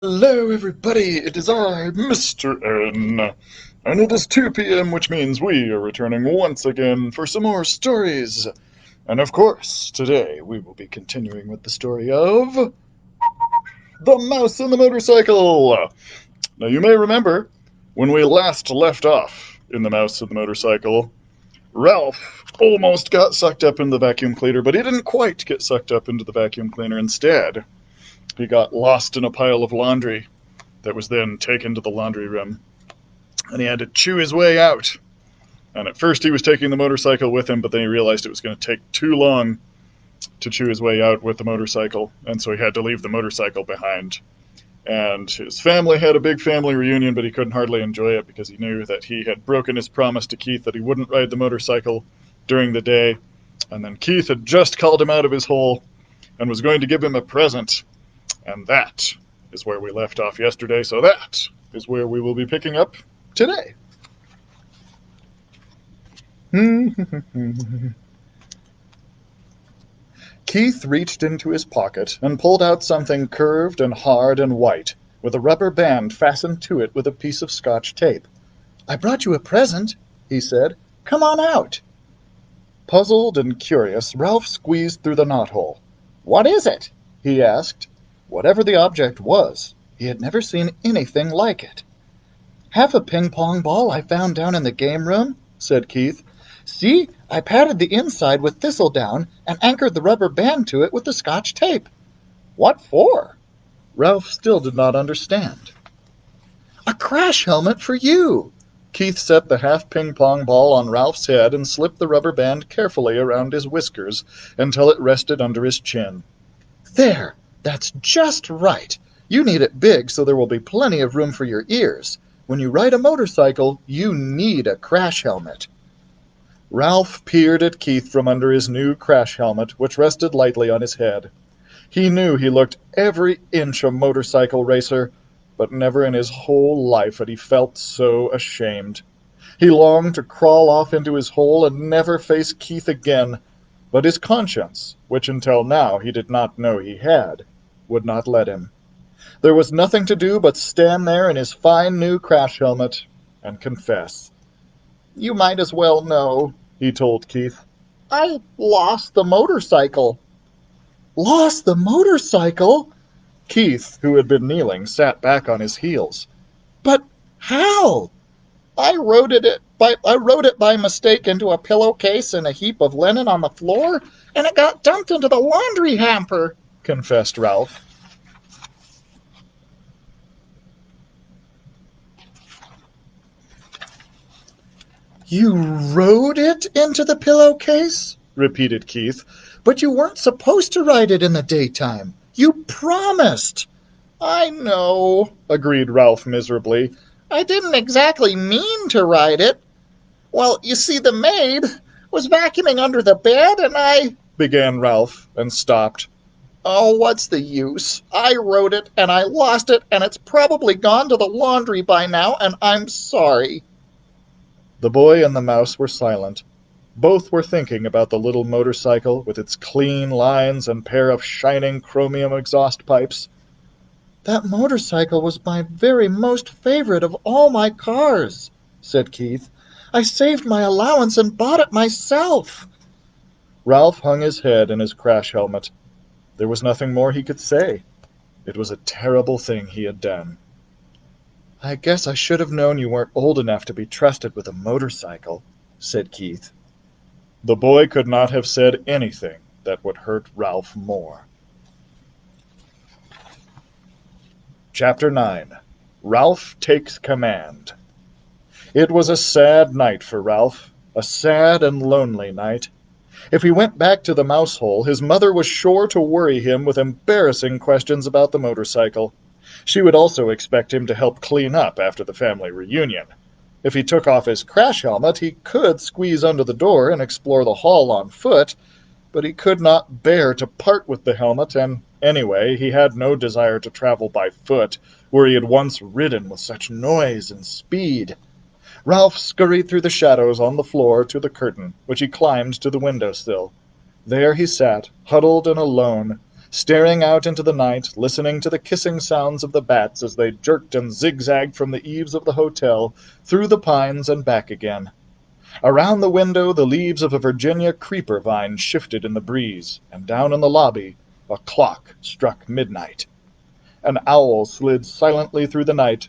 Hello, everybody. It is I, Mr. N. And it is 2 p.m., which means we are returning once again for some more stories. And of course, today we will be continuing with the story of The Mouse and the Motorcycle. Now, you may remember when we last left off in The Mouse and the Motorcycle, Ralph almost got sucked up into the vacuum cleaner, but he didn't quite get sucked up into the vacuum cleaner. Instead, he got lost in a pile of laundry that was then taken to the laundry room, and he had to chew his way out. And at first he was taking the motorcycle with him, but then he realized it was going to take too long to chew his way out with the motorcycle, and so he had to leave the motorcycle behind. And his family had a big family reunion, but he couldn't hardly enjoy it because he knew that he had broken his promise to Keith that he wouldn't ride the motorcycle during the day. And then Keith had just called him out of his hole and was going to give him a present. And that is where we left off yesterday, so that is where we will be picking up today. Keith reached into his pocket and pulled out something curved and hard and white, with a rubber band fastened to it with a piece of Scotch tape. "I brought you a present," he said. "Come on out." Puzzled and curious, Ralph squeezed through the knothole. "What is it?" he asked. Whatever the object was, he had never seen anything like it. "Half a ping-pong ball I found down in the game room," said Keith. "See, I padded the inside with thistledown and anchored the rubber band to it with the Scotch tape." "What for?" Ralph still did not understand. "A crash helmet for you." Keith set the half ping-pong ball on Ralph's head and slipped the rubber band carefully around his whiskers until it rested under his chin. "There, that's just right. You need it big so there will be plenty of room for your ears. When you ride a motorcycle, you need a crash helmet." Ralph peered at Keith from under his new crash helmet, which rested lightly on his head. He knew he looked every inch a motorcycle racer, but never in his whole life had he felt so ashamed. He longed to crawl off into his hole and never face Keith again, but his conscience, which until now he did not know he had, would not let him. There was nothing to do but stand there in his fine new crash helmet and confess. "You might as well know," he told Keith. "I lost the motorcycle." "Lost the motorcycle?" Keith, who had been kneeling, sat back on his heels. "But how?" I wrote it by mistake into a pillowcase in a heap of linen on the floor, and it got dumped into the laundry hamper," confessed Ralph. "You wrote it into the pillowcase?" repeated Keith. "But you weren't supposed to write it in the daytime. You promised." "I know," agreed Ralph miserably. "I didn't exactly mean to write it. Well, you see, the maid was vacuuming under the bed, and I—" began Ralph, and stopped. "Oh, what's the use? I wrote it, and I lost it, and it's probably gone to the laundry by now, and I'm sorry." The boy and the mouse were silent. Both were thinking about the little motorcycle with its clean lines and pair of shining chromium exhaust pipes. "That motorcycle was my very most favorite of all my cars," said Keith. "I saved my allowance and bought it myself." Ralph hung his head in his crash helmet. There was nothing more he could say. It was a terrible thing he had done. "I guess I should have known you weren't old enough to be trusted with a motorcycle," said Keith. The boy could not have said anything that would hurt Ralph more. Chapter 9. Ralph Takes Command. It was a sad night for Ralph, a sad and lonely night. If he went back to the mouse hole, his mother was sure to worry him with embarrassing questions about the motorcycle. She would also expect him to help clean up after the family reunion. If he took off his crash helmet, he could squeeze under the door and explore the hall on foot, but he could not bear to part with the helmet, and anyway, he had no desire to travel by foot, where he had once ridden with such noise and speed. Ralph scurried through the shadows on the floor to the curtain, which he climbed to the window sill. There he sat, huddled and alone, staring out into the night, listening to the kissing sounds of the bats as they jerked and zigzagged from the eaves of the hotel, through the pines and back again. Around the window the leaves of a Virginia creeper vine shifted in the breeze, and down in the lobby a clock struck midnight. An owl slid silently through the night,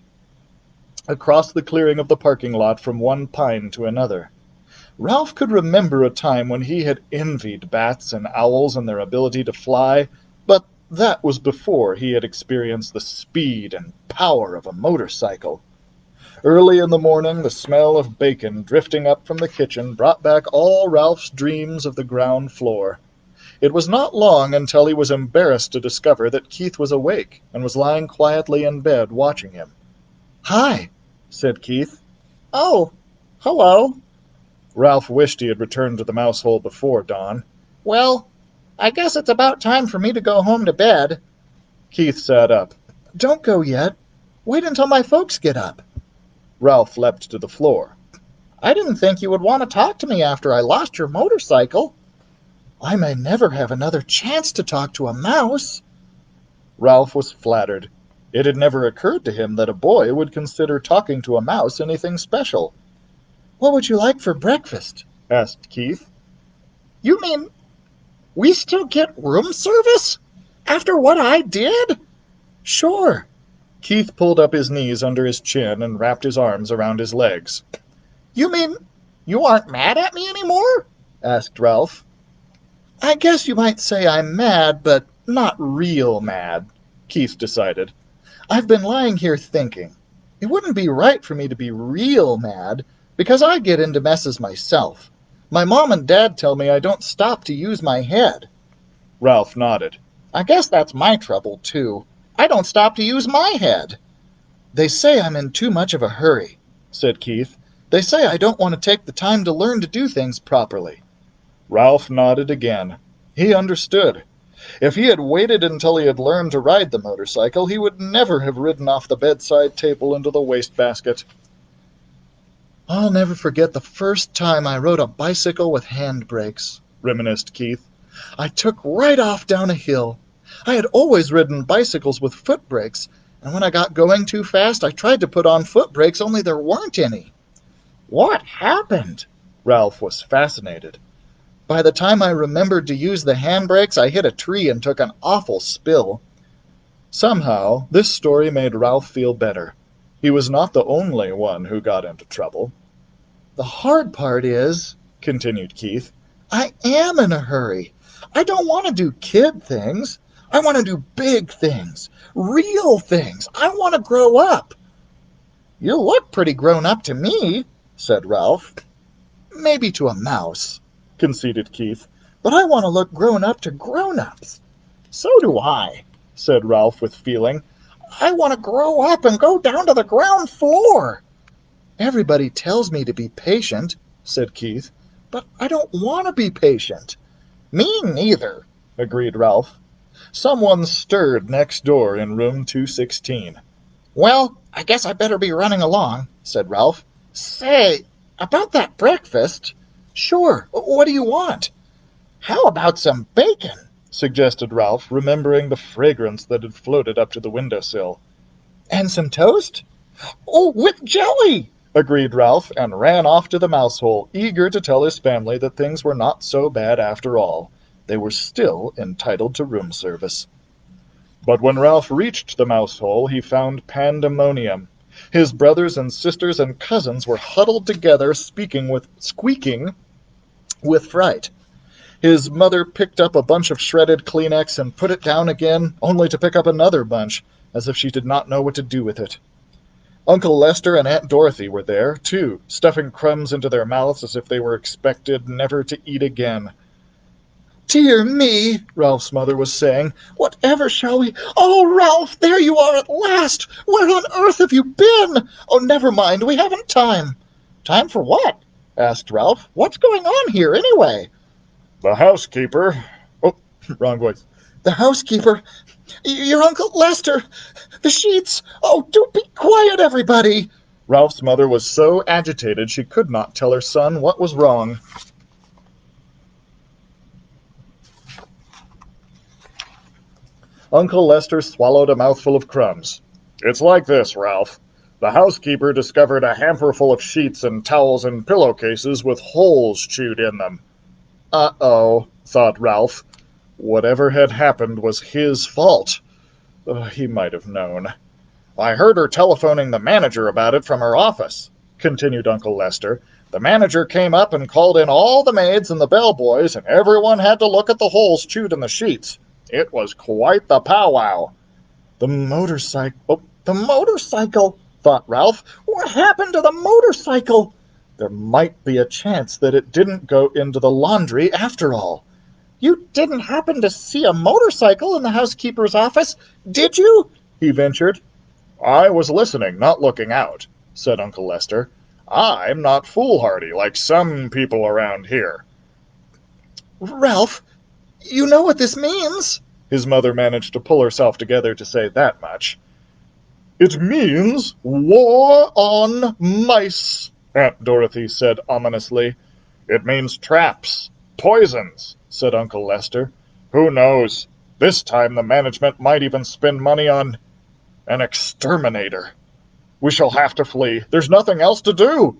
across the clearing of the parking lot from one pine to another. Ralph could remember a time when he had envied bats and owls and their ability to fly, but that was before he had experienced the speed and power of a motorcycle. Early in the morning, the smell of bacon drifting up from the kitchen brought back all Ralph's dreams of the ground floor. It was not long until he was embarrassed to discover that Keith was awake and was lying quietly in bed watching him. "Hi," said Keith. "Oh, hello." Ralph wished he had returned to the mouse hole before dawn. "Well, I guess it's about time for me to go home to bed." Keith sat up. "Don't go yet. Wait until my folks get up." Ralph leapt to the floor. "I didn't think you would want to talk to me after I lost your motorcycle." "I may never have another chance to talk to a mouse." Ralph was flattered. It had never occurred to him that a boy would consider talking to a mouse anything special. "What would you like for breakfast?" asked Keith. "You mean we still get room service? After what I did?" "Sure." Keith pulled up his knees under his chin and wrapped his arms around his legs. "You mean you aren't mad at me anymore?" asked Ralph. "I guess you might say I'm mad, but not real mad," Keith decided. "I've been lying here thinking. It wouldn't be right for me to be real mad, because I get into messes myself. My mom and dad tell me I don't stop to use my head." Ralph nodded. "I guess that's my trouble, too. I don't stop to use my head." "They say I'm in too much of a hurry," said Keith. "They say I don't want to take the time to learn to do things properly." Ralph nodded again. He understood. If he had waited until he had learned to ride the motorcycle, he would never have ridden off the bedside table into the wastebasket. "I'll never forget the first time I rode a bicycle with handbrakes," reminisced Keith. "I took right off down a hill. I had always ridden bicycles with foot brakes, and when I got going too fast, I tried to put on foot brakes, only there weren't any." "What happened?" Ralph was fascinated. "By the time I remembered to use the handbrakes, I hit a tree and took an awful spill." Somehow, this story made Ralph feel better. He was not the only one who got into trouble. "The hard part is," continued Keith, "I am in a hurry. I don't want to do kid things. I want to do big things, real things. I want to grow up." "You look pretty grown up to me," said Ralph. "Maybe to a mouse," conceded Keith, "but I want to look grown up to grown-ups." "So do I," said Ralph with feeling. "I want to grow up and go down to the ground floor." "Everybody tells me to be patient," said Keith, "but I don't want to be patient." "Me neither," agreed Ralph. Someone stirred next door in room 216. "Well, I guess I better be running along," said Ralph. "Say, about that breakfast." "Sure. What do you want?" "How about some bacon?" suggested Ralph, remembering the fragrance that had floated up to the windowsill. "And some toast?" "Oh, with jelly!" agreed Ralph, and ran off to the mouse hole, eager to tell his family that things were not so bad after all. They were still entitled to room service. But when Ralph reached the mouse hole, he found pandemonium. His brothers and sisters and cousins were huddled together, squeaking with fright. His mother picked up a bunch of shredded Kleenex and put it down again, only to pick up another bunch, as if she did not know what to do with it. Uncle Lester and Aunt Dorothy were there, too, stuffing crumbs into their mouths as if they were expected never to eat again. "Dear me," Ralph's mother was saying, "whatever shall we—" "Oh, Ralph, there you are at last! Where on earth have you been? Oh, never mind, we haven't time." "Time for what?" asked Ralph. "What's going on here, anyway?" "The housekeeper—" Oh, wrong voice. "The housekeeper? Your Uncle Lester? The sheets? Oh, do be quiet, everybody!" Ralph's mother was so agitated she could not tell her son what was wrong. Uncle Lester swallowed a mouthful of crumbs. "It's like this, Ralph. The housekeeper discovered a hamper full of sheets and towels and pillowcases with holes chewed in them." "Uh-oh," thought Ralph. Whatever had happened was his fault. He might have known. "I heard her telephoning the manager about it from her office," continued Uncle Lester. "The manager came up and called in all the maids and the bellboys, and everyone had to look at the holes chewed in the sheets. It was quite the powwow." The motorcycle, thought Ralph. What happened to the motorcycle? There might be a chance that it didn't go into the laundry after all. "You didn't happen to see a motorcycle in the housekeeper's office, did you?" he ventured. "I was listening, not looking out," said Uncle Lester. "I'm not foolhardy like some people around here." "Ralph, you know what this means?" His mother managed to pull herself together to say that much. "It means war on mice," Aunt Dorothy said ominously. "It means traps, poisons," said Uncle Lester. "Who knows? This time the management might even spend money on an exterminator. We shall have to flee. There's nothing else to do."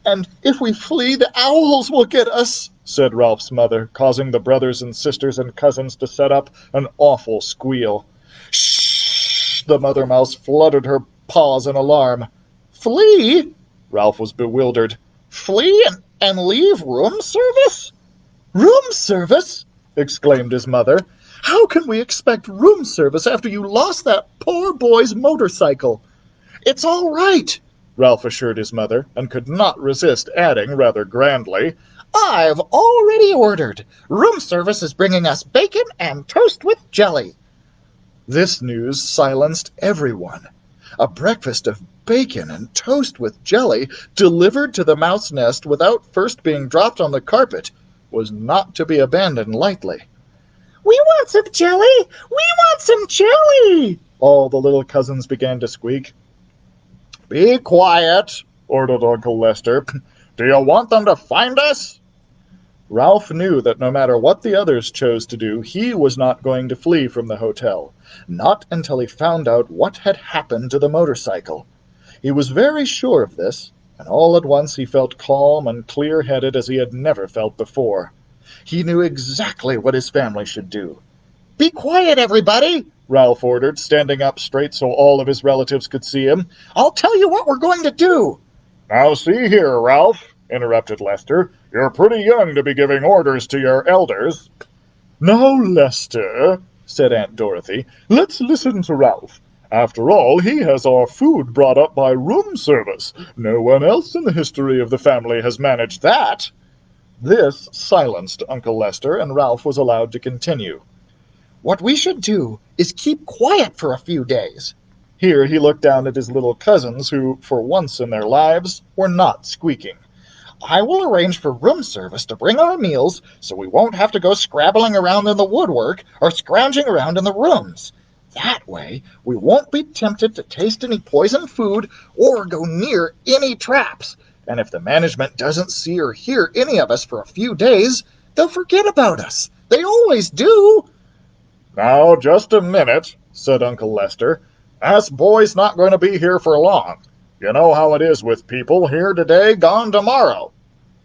"And if we flee, the owls will get us," said Ralph's mother, causing the brothers and sisters and cousins to set up an awful squeal. "Shh!" The mother mouse fluttered her paws in alarm. "Flee?" Ralph was bewildered. "Flee and leave room service?" "Room service?" exclaimed his mother. "How can we expect room service after you lost that poor boy's motorcycle?" "It's all right," Ralph assured his mother, and could not resist adding rather grandly, "I've already ordered. Room service is bringing us bacon and toast with jelly." This news silenced everyone. A breakfast of bacon and toast with jelly, delivered to the mouse nest without first being dropped on the carpet, was not to be abandoned lightly. "We want some jelly! We want some jelly!" all the little cousins began to squeak. "Be quiet," ordered Uncle Lester. "Do you want them to find us?" Ralph knew that no matter what the others chose to do, he was not going to flee from the hotel, not until he found out what had happened to the motorcycle. He was very sure of this, and all at once he felt calm and clear-headed as he had never felt before. He knew exactly what his family should do. "Be quiet, everybody," Ralph ordered, standing up straight so all of his relatives could see him. "I'll tell you what we're going to do." "Now see here, Ralph," interrupted Lester. "You're pretty young to be giving orders to your elders." "Now, Lester," said Aunt Dorothy, "let's listen to Ralph. After all, he has our food brought up by room service. No one else in the history of the family has managed that." This silenced Uncle Lester, and Ralph was allowed to continue. "What we should do is keep quiet for a few days." Here he looked down at his little cousins, who, for once in their lives, were not squeaking. "I will arrange for room service to bring our meals so we won't have to go scrabbling around in the woodwork or scrounging around in the rooms. That way, we won't be tempted to taste any poisoned food or go near any traps. And if the management doesn't see or hear any of us for a few days, they'll forget about us. They always do." "Now, just a minute," said Uncle Lester. "Us boy's not going to be here for long. You know how it is with people, here today, gone tomorrow."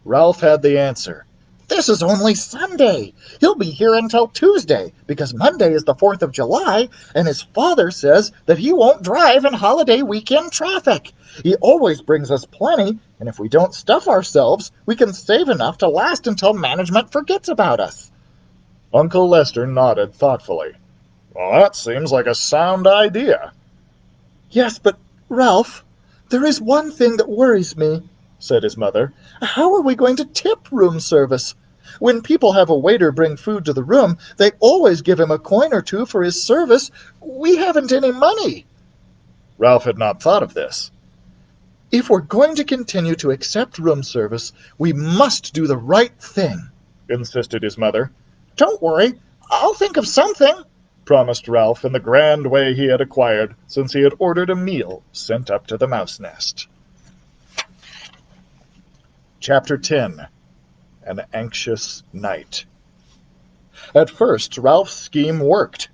Ralph had the answer. "This is only Sunday. He'll be here until Tuesday, because Monday is the 4th of July, and his father says that he won't drive in holiday weekend traffic. He always brings us plenty, and if we don't stuff ourselves, we can save enough to last until management forgets about us." Uncle Lester nodded thoughtfully. "Well, that seems like a sound idea." "Yes, but, Ralph, there is one thing that worries me," said his mother. "How are we going to tip room service? When people have a waiter bring food to the room, they always give him a coin or two for his service. We haven't any money." Ralph had not thought of this. "If we're going to continue to accept room service, we must do the right thing," insisted his mother. "Don't worry, I'll think of something," promised Ralph in the grand way he had acquired since he had ordered a meal sent up to the mouse nest. Chapter 10. An Anxious Night. At first, Ralph's scheme worked.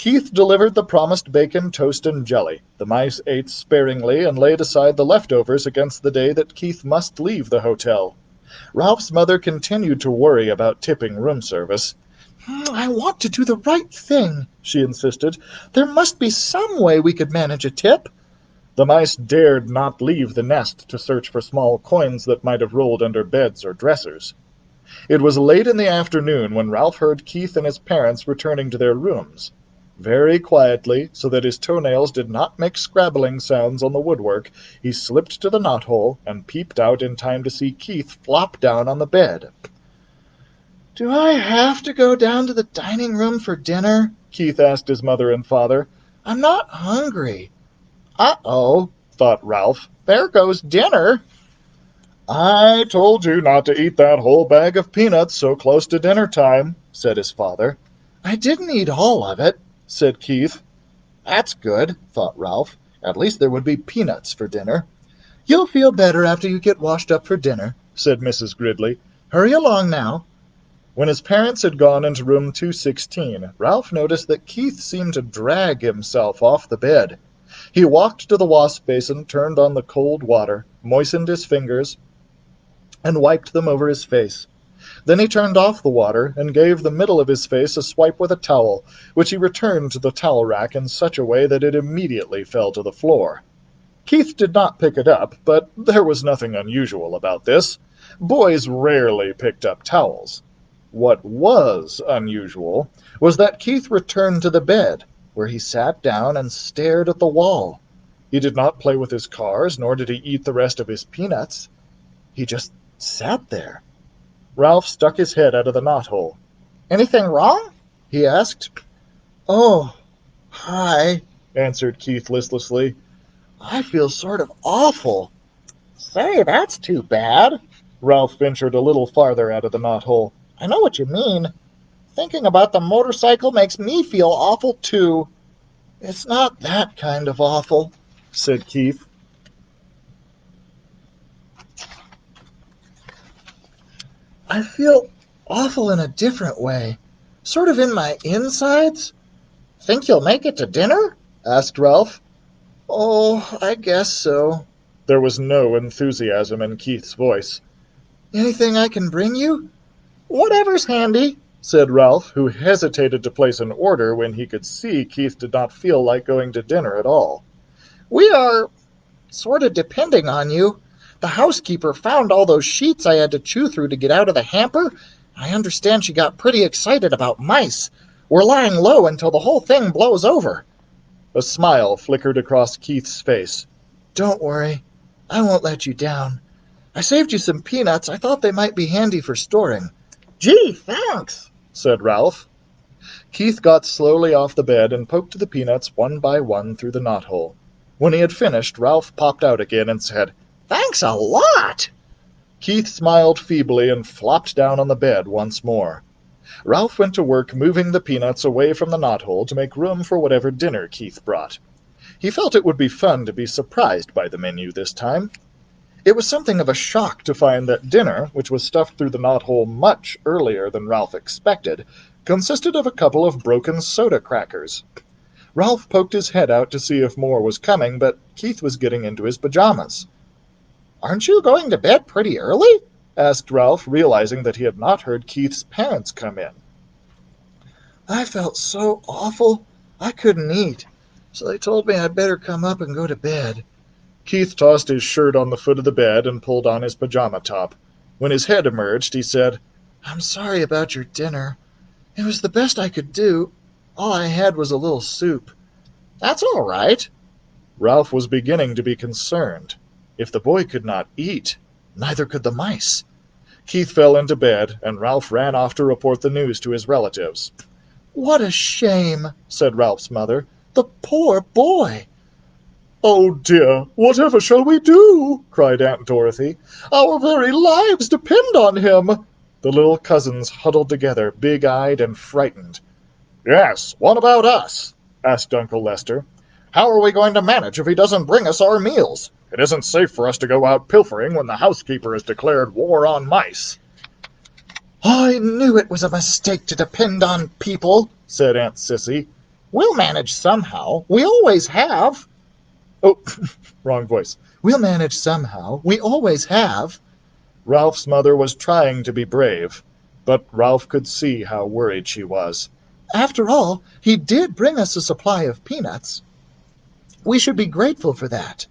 Keith delivered the promised bacon, toast, and jelly. The mice ate sparingly and laid aside the leftovers against the day that Keith must leave the hotel. Ralph's mother continued to worry about tipping room service. I want to do the right thing, she insisted. There must be some way we could manage a tip. The mice dared not leave the nest to search for small coins that might have rolled under beds or dressers. It was late in the afternoon when Ralph heard Keith and his parents returning to their rooms. Very quietly, so that his toenails did not make scrabbling sounds on the woodwork, he slipped to the knothole and peeped out in time to see Keith flop down on the bed. Do I have to go down to the dining room for dinner? Keith asked his mother and father. I'm not hungry. Uh-oh, thought Ralph. There goes dinner. I told you not to eat that whole bag of peanuts so close to dinner time, said his father. I didn't eat all of it, said Keith. That's good, thought Ralph. At least there would be peanuts for dinner. You'll feel better after you get washed up for dinner, said Mrs. Gridley. Hurry along now. When his parents had gone into room 216, Ralph noticed that Keith seemed to drag himself off the bed. He walked to the wash basin, turned on the cold water, moistened his fingers, and wiped them over his face. Then he turned off the water and gave the middle of his face a swipe with a towel, which he returned to the towel rack in such a way that it immediately fell to the floor. Keith did not pick it up, but there was nothing unusual about this. Boys rarely picked up towels. What was unusual was that Keith returned to the bed, where he sat down and stared at the wall. He did not play with his cars, nor did he eat the rest of his peanuts. He just sat there. Ralph stuck his head out of the knothole. Anything wrong? He asked. Oh, hi, answered Keith listlessly. I feel sort of awful. Say, that's too bad. Ralph ventured a little farther out of the knothole. I know what you mean. Thinking about the motorcycle makes me feel awful, too. It's not that kind of awful, said Keith. I feel awful in a different way. Sort of in my insides. Think you'll make it to dinner? Asked Ralph. Oh, I guess so. There was no enthusiasm in Keith's voice. Anything I can bring you? Whatever's handy, said Ralph, who hesitated to place an order when he could see Keith did not feel like going to dinner at all. We are sort of depending on you. The housekeeper found all those sheets I had to chew through to get out of the hamper. I understand she got pretty excited about mice. We're lying low until the whole thing blows over. A smile flickered across Keith's face. Don't worry. I won't let you down. I saved you some peanuts. I thought they might be handy for storing. Gee, thanks, said Ralph. Keith got slowly off the bed and poked the peanuts one by one through the knothole. When he had finished, Ralph popped out again and said, Thanks a lot! Keith smiled feebly and flopped down on the bed once more. Ralph went to work moving the peanuts away from the knothole to make room for whatever dinner Keith brought. He felt it would be fun to be surprised by the menu this time. It was something of a shock to find that dinner, which was stuffed through the knothole much earlier than Ralph expected, consisted of a couple of broken soda crackers. Ralph poked his head out to see if more was coming, but Keith was getting into his pajamas. Aren't you going to bed pretty early? Asked Ralph, realizing that he had not heard Keith's parents come in. I felt so awful, I couldn't eat, so they told me I'd better come up and go to bed. Keith tossed his shirt on the foot of the bed and pulled on his pajama top. When his head emerged, he said, I'm sorry about your dinner. It was the best I could do. All I had was a little soup. That's all right. Ralph was beginning to be concerned. If the boy could not eat, neither could the mice. Keith fell into bed, and Ralph ran off to report the news to his relatives. What a shame, said Ralph's mother. The poor boy. Oh, dear, whatever shall we do? Cried Aunt Dorothy. Our very lives depend on him. The little cousins huddled together, big-eyed and frightened. Yes, what about us? Asked Uncle Lester. How are we going to manage if he doesn't bring us our meals? It isn't safe for us to go out pilfering when the housekeeper has declared war on mice. I knew it was a mistake to depend on people, said Aunt Sissy. We'll manage somehow. We always have. Oh, wrong voice. We'll manage somehow. We always have. Ralph's mother was trying to be brave, but Ralph could see how worried she was. After all, he did bring us a supply of peanuts. We should be grateful for that.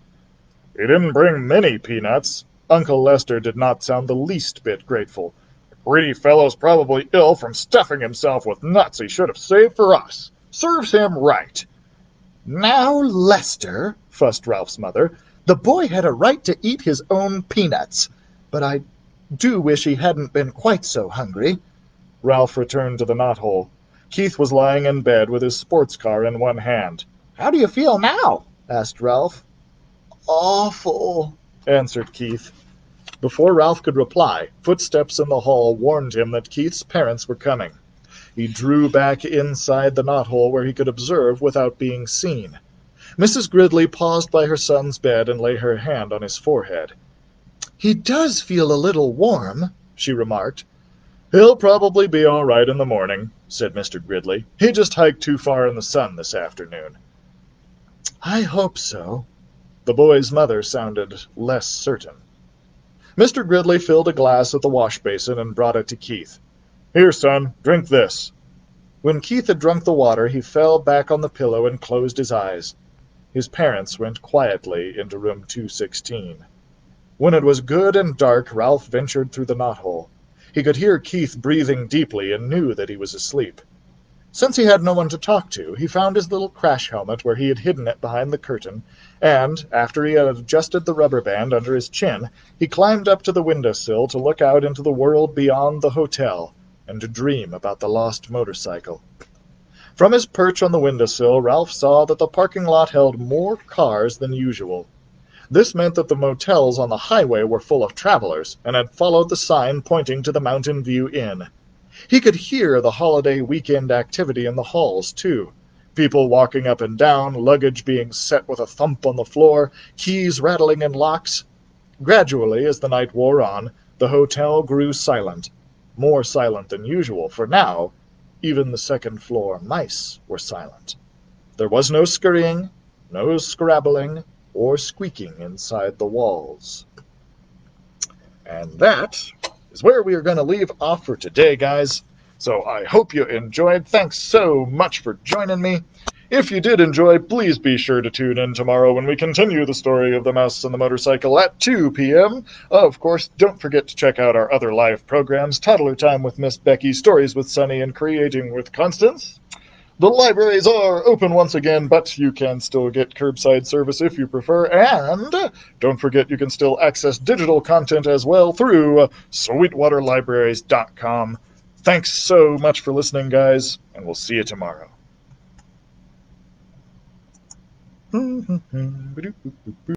He didn't bring many peanuts. Uncle Lester did not sound the least bit grateful. The greedy fellow's probably ill from stuffing himself with nuts he should have saved for us. Serves him right. Now, Lester, fussed Ralph's mother, the boy had a right to eat his own peanuts, but I do wish he hadn't been quite so hungry. Ralph returned to the knothole. Keith was lying in bed with his sports car in one hand. How do you feel now? Asked Ralph. Awful, answered Keith. Before Ralph could reply, footsteps in the hall warned him that Keith's parents were coming. He drew back inside the knothole where he could observe without being seen. Mrs. Gridley paused by her son's bed and laid her hand on his forehead. He does feel a little warm, she remarked. He'll probably be all right in the morning, said Mr. Gridley. He just hiked too far in the sun this afternoon. I hope so. The boy's mother sounded less certain. Mr. Gridley filled a glass at the wash basin and brought it to Keith. Here, son, drink this. When Keith had drunk the water, he fell back on the pillow and closed his eyes. His parents went quietly into room 216. When it was good and dark, Ralph ventured through the knothole. He could hear Keith breathing deeply and knew that he was asleep. Since he had no one to talk to, he found his little crash helmet where he had hidden it behind the curtain, and, after he had adjusted the rubber band under his chin, he climbed up to the windowsill to look out into the world beyond the hotel and to dream about the lost motorcycle. From his perch on the windowsill, Ralph saw that the parking lot held more cars than usual. This meant that the motels on the highway were full of travelers and had followed the sign pointing to the Mountain View Inn. He could hear the holiday weekend activity in the halls, too. People walking up and down, luggage being set with a thump on the floor, keys rattling in locks. Gradually, as the night wore on, the hotel grew silent. More silent than usual, for now, even the second-floor mice were silent. There was no scurrying, no scrabbling, or squeaking inside the walls. And that is where we are going to leave off for today, guys. So I hope you enjoyed. Thanks so much for joining me. If you did enjoy, please be sure to tune in tomorrow when we continue the story of the mouse and the motorcycle at 2 p.m. Of course, don't forget to check out our other live programs, Toddler Time with Miss Becky, Stories with Sunny, and Creating with Constance. The libraries are open once again, but you can still get curbside service if you prefer. And don't forget you can still access digital content as well through sweetwaterlibraries.com. Thanks so much for listening, guys, and we'll see you tomorrow.